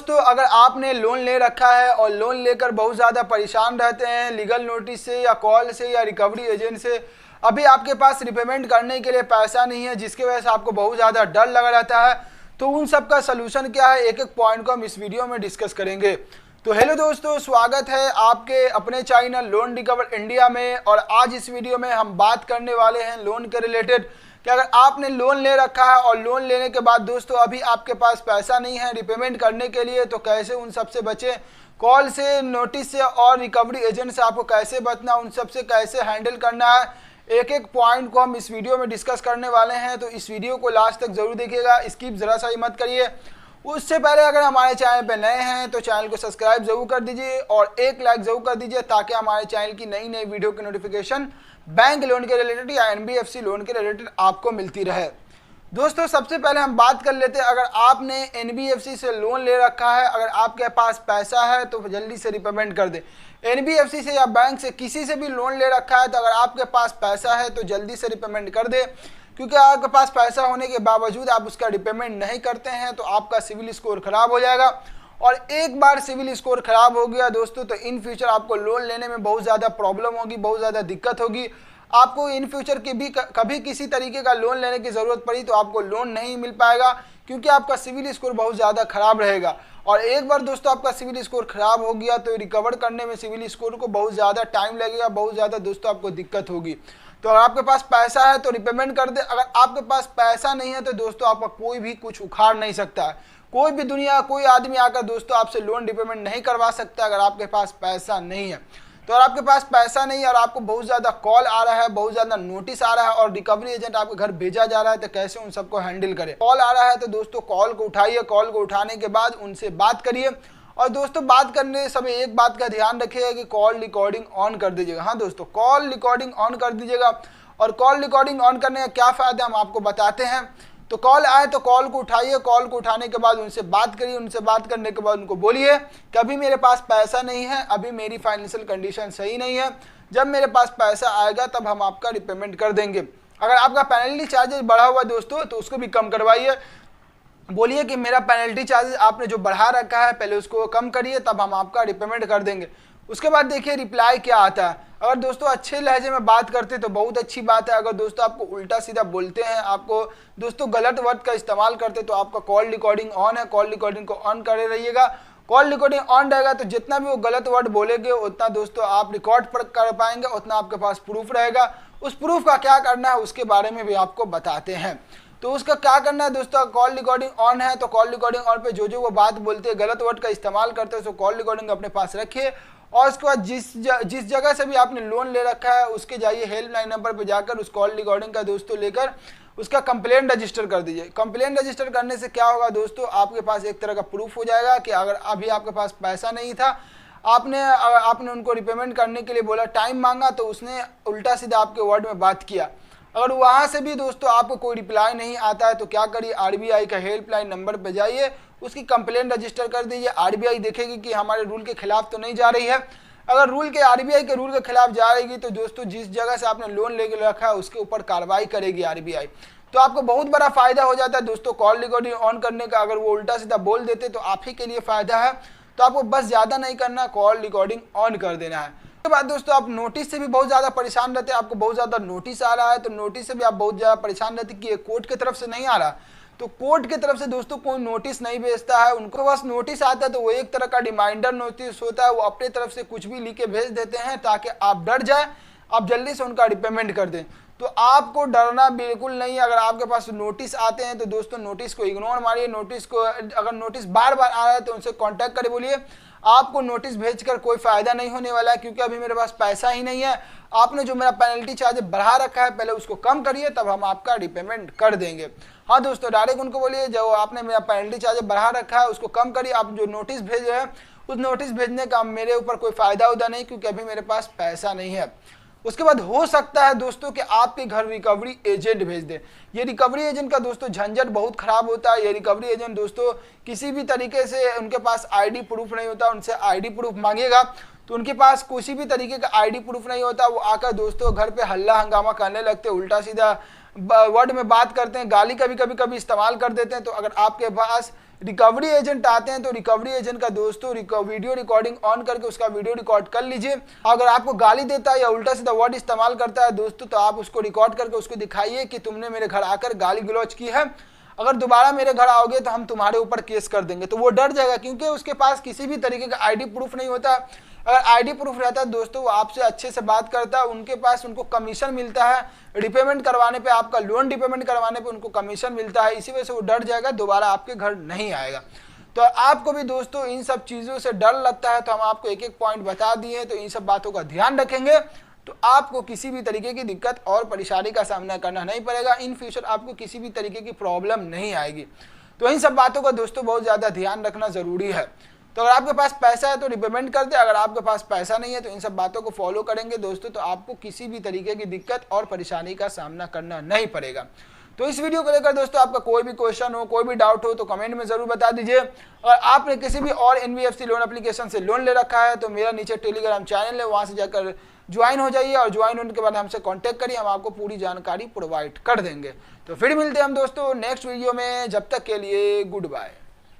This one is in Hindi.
दोस्तों, अगर आपने लोन ले रखा है और लोन लेकर बहुत ज़्यादा परेशान रहते हैं लीगल नोटिस से या कॉल से या रिकवरी एजेंट से, अभी आपके पास रिपेमेंट करने के लिए पैसा नहीं है, जिसकी वजह से आपको बहुत ज़्यादा डर लगा रहता है, तो उन सब का सलूशन क्या है, एक एक पॉइंट को हम इस वीडियो में डिस्कस करेंगे। तो हेलो दोस्तों, स्वागत है आपके अपने चैनल लोन रिकवर इंडिया में। और आज इस वीडियो में हम बात करने वाले हैं लोन के रिलेटेड कि अगर आपने लोन ले रखा है और लोन लेने के बाद दोस्तों अभी आपके पास पैसा नहीं है रिपेमेंट करने के लिए, तो कैसे उन सब से बचें, कॉल से, नोटिस से और रिकवरी एजेंट से आपको कैसे बचना, उन सब से कैसे हैंडल करना है, एक एक पॉइंट को हम इस वीडियो में डिस्कस करने वाले हैं। तो इस वीडियो को लास्ट तक जरूर देखिएगा, स्किप जरा सा ही मत करिए। उससे पहले अगर हमारे चैनल पे नए हैं तो चैनल को सब्सक्राइब जरूर कर दीजिए और एक लाइक जरूर कर दीजिए, ताकि हमारे चैनल की नई नई वीडियो की नोटिफिकेशन बैंक लोन के रिलेटेड या एनबीएफसी लोन के रिलेटेड आपको मिलती रहे। दोस्तों, सबसे पहले हम बात कर लेते हैं, अगर आपने एनबीएफसी से लोन ले रखा है, अगर आपके पास पैसा है तो जल्दी से रिपेमेंट कर दे। एनबीएफसी से या बैंक से किसी से भी लोन ले रखा है तो अगर आपके पास पैसा है तो जल्दी से रिपेमेंट कर दे, क्योंकि आपके पास पैसा होने के बावजूद आप उसका रिपेमेंट नहीं करते हैं तो आपका सिविल स्कोर खराब हो जाएगा। और एक बार सिविल स्कोर खराब हो गया दोस्तों तो इन फ्यूचर आपको लोन लेने में बहुत ज़्यादा प्रॉब्लम होगी, बहुत ज़्यादा दिक्कत होगी। आपको इन फ्यूचर की भी कभी किसी तरीके का लोन लेने की ज़रूरत पड़ी तो आपको लोन नहीं मिल पाएगा, क्योंकि आपका सिविल स्कोर बहुत ज़्यादा खराब रहेगा। और एक बार दोस्तों आपका सिविल स्कोर खराब हो गया तो रिकवर करने में सिविल स्कोर को बहुत ज़्यादा टाइम लगेगा, बहुत ज़्यादा दोस्तों आपको दिक्कत होगी। तो अगर आपके पास पैसा है तो रिपेमेंट कर दे, अगर आपके पास पैसा नहीं है तो दोस्तों आपका कोई भी कुछ उखाड़ नहीं सकता है, कोई भी दुनिया कोई आदमी आकर दोस्तों आपसे लोन रिपेमेंट नहीं करवा सकता अगर आपके पास पैसा नहीं है। तो अगर आपके पास पैसा नहीं है और आपको बहुत ज़्यादा कॉल आ रहा है, बहुत ज़्यादा नोटिस आ रहा है और रिकवरी एजेंट आपके घर भेजा जा रहा है, तो कैसे उन सबको हैंडल करें। कॉल आ रहा है तो दोस्तों कॉल को उठाइए, कॉल को उठाने के बाद उनसे बात करिए। और दोस्तों बात करने समय एक बात का ध्यान रखिएगा कि कॉल रिकॉर्डिंग ऑन कर दीजिएगा। हाँ दोस्तों, कॉल रिकॉर्डिंग ऑन कर दीजिएगा। और कॉल रिकॉर्डिंग ऑन करने का क्या फ़ायदा हम आपको बताते हैं। तो कॉल आए तो कॉल को उठाइए, कॉल को उठाने के बाद उनसे बात करिए, उनसे बात करने के बाद उनको बोलिए कि अभी मेरे पास पैसा नहीं है, अभी मेरी फाइनेंशियल कंडीशन सही नहीं है, जब मेरे पास पैसा आएगा तब हम आपका रिपेमेंट कर देंगे। अगर आपका पेनल्टी चार्जेस बढ़ा हुआ दोस्तों तो उसको भी कम करवाइए, बोलिए कि मेरा पेनल्टी चार्जेस आपने जो बढ़ा रखा है पहले उसको कम करिए, तब हम आपका रिपेमेंट कर देंगे। उसके बाद देखिए रिप्लाई क्या आता है। अगर दोस्तों अच्छे लहजे में बात करते तो बहुत अच्छी बात है, अगर दोस्तों आपको उल्टा सीधा बोलते हैं, आपको दोस्तों गलत वर्ड का इस्तेमाल करते तो आपका कॉल रिकॉर्डिंग ऑन है, कॉल रिकॉर्डिंग को ऑन करे रहिएगा। कॉल रिकॉर्डिंग ऑन रहेगा तो जितना भी वो गलत वर्ड बोलेंगे उतना दोस्तों आप रिकॉर्ड कर पाएंगे, उतना आपके पास प्रूफ रहेगा। उस प्रूफ का क्या करना है उसके बारे में भी आपको बताते हैं। तो उसका क्या करना है दोस्तों, कॉल रिकॉर्डिंग ऑन है तो कॉल रिकॉर्डिंग ऑन पे जो जो वो बात बोलते हैं, गलत वर्ड का इस्तेमाल करते हैं, तो कॉल रिकॉर्डिंग अपने पास रखिए। और उसके बाद जिस जगह से भी आपने लोन ले रखा है उसके जाइए हेल्पलाइन नंबर पे जाकर उस कॉल रिकॉर्डिंग का दोस्तों लेकर उसका कंप्लेंट रजिस्टर कर दीजिए। कंप्लेंट रजिस्टर करने से क्या होगा दोस्तों, आपके पास एक तरह का प्रूफ हो जाएगा कि अगर अभी आपके पास पैसा नहीं था, आपने उनको रिपेमेंट करने के लिए बोला, टाइम मांगा, तो उसने उल्टा सीधा आपके वर्ड में बात किया। अगर वहाँ से भी दोस्तों आपको कोई रिप्लाई नहीं आता है तो क्या करिए, आरबीआई का हेल्पलाइन नंबर पर जाइए, उसकी कंप्लेंट रजिस्टर कर दीजिए। आरबीआई देखेगी कि हमारे रूल के खिलाफ तो नहीं जा रही है। अगर आरबीआई के रूल के खिलाफ जाएगी तो दोस्तों जिस जगह से आपने लोन लेके रखा है उसके ऊपर कार्रवाई करेगी आरबीआई। तो आपको बहुत बड़ा फायदा हो जाता है दोस्तों कॉल रिकॉर्डिंग ऑन करने का। अगर वो उल्टा सीधा बोल देते तो आप ही के लिए फायदा है। तो आपको बस ज़्यादा नहीं करना, कॉल रिकॉर्डिंग ऑन कर देना है। उसके बाद दोस्तों आप नोटिस से भी बहुत ज़्यादा परेशान रहते हैं, आपको बहुत ज़्यादा नोटिस आ रहा है तो नोटिस से भी आप बहुत ज़्यादा परेशान रहते कि ये कोर्ट की तरफ से नहीं आ रहा। तो कोर्ट की तरफ से दोस्तों कोई नोटिस नहीं भेजता है, उनको बस नोटिस आता है तो वो एक तरह का रिमाइंडर नोटिस होता है, वो अपने तरफ से कुछ भी लिख के भेज देते हैं ताकि आप डर जाए, आप जल्दी से उनका रिपेमेंट कर दें। तो आपको डरना बिल्कुल नहीं है। अगर आपके पास नोटिस आते हैं तो दोस्तों नोटिस को इग्नोर मारिए। नोटिस को अगर नोटिस बार बार आ रहा है तो उनसे कांटेक्ट करें, बोलिए आपको नोटिस भेजकर कोई फायदा नहीं होने वाला है, क्योंकि अभी मेरे पास पैसा ही नहीं है। आपने जो मेरा पेनल्टी चार्ज बढ़ा रखा है पहले उसको कम करिए, तब हम आपका रिपेमेंट कर देंगे। हाँ दोस्तों, डायरेक्ट उनको बोलिए जो आपने मेरा पेनल्टी चार्ज बढ़ा रखा है उसको कम करिए, आप जो नोटिस भेज रहे हैं उस नोटिस भेजने का मेरे ऊपर कोई फायदा होता नहीं, क्योंकि अभी मेरे पास पैसा नहीं है। उसके बाद हो सकता है दोस्तों कि आपके घर रिकवरी एजेंट भेज दे। ये रिकवरी एजेंट का दोस्तों झंझट बहुत खराब होता है। ये रिकवरी एजेंट दोस्तों किसी भी तरीके से उनके पास आईडी प्रूफ नहीं होता, उनसे आईडी प्रूफ मांगेगा तो उनके पास किसी भी तरीके का आईडी प्रूफ नहीं होता। वो आकर दोस्तों घर पे हल्ला हंगामा करने लगते, उल्टा सीधा वर्ड में बात करते हैं, गाली कभी कभी इस्तेमाल कर देते हैं। तो अगर आपके पास रिकवरी एजेंट आते हैं तो रिकवरी एजेंट का दोस्तों वीडियो रिकॉर्डिंग ऑन करके उसका वीडियो रिकॉर्ड कर लीजिए। अगर आपको गाली देता है या उल्टा सीधा वर्ड इस्तेमाल करता है दोस्तों तो आप उसको रिकॉर्ड करके उसको दिखाइए कि तुमने मेरे घर आकर गाली गलौज की है, अगर दोबारा मेरे घर आओगे तो हम तुम्हारे ऊपर केस कर देंगे। तो वो डर जाएगा क्योंकि उसके पास किसी भी तरीके का आईडी प्रूफ नहीं होता। अगर आईडी प्रूफ रहता है दोस्तों वो आपसे अच्छे से बात करता है, उनके पास उनको कमीशन मिलता है रिपेमेंट करवाने पे, आपका लोन रिपेमेंट करवाने पे उनको कमीशन मिलता है, इसी वजह से वो डर जाएगा, दोबारा आपके घर नहीं आएगा। तो आपको भी दोस्तों इन सब चीज़ों से डर लगता है तो हम आपको एक एक पॉइंट बता दिए, तो इन सब बातों का ध्यान रखेंगे तो आपको किसी भी तरीके की दिक्कत और परेशानी का सामना करना नहीं पड़ेगा। इन फ्यूचर आपको किसी भी तरीके की प्रॉब्लम नहीं आएगी। तो इन सब बातों का दोस्तों बहुत ज़्यादा ध्यान रखना ज़रूरी है। तो अगर आपके पास पैसा है तो रिपेमेंट कर दे, अगर आपके पास पैसा नहीं है तो इन सब बातों को फॉलो करेंगे दोस्तों तो आपको किसी भी तरीके की दिक्कत और परेशानी का सामना करना नहीं पड़ेगा। तो इस वीडियो को लेकर दोस्तों आपका कोई भी क्वेश्चन हो, कोई भी डाउट हो तो कमेंट में जरूर बता दीजिए। और आपने किसी भी और NBFC लोन एप्लीकेशन से लोन ले रखा है तो मेरा नीचे टेलीग्राम चैनल है, वहां से जाकर ज्वाइन हो जाइए और ज्वाइन होने के बाद हमसे कांटेक्ट करिए, हम आपको पूरी जानकारी प्रोवाइड कर देंगे। तो फिर मिलते हैं हम दोस्तों नेक्स्ट वीडियो में, जब तक के लिए गुड बाय।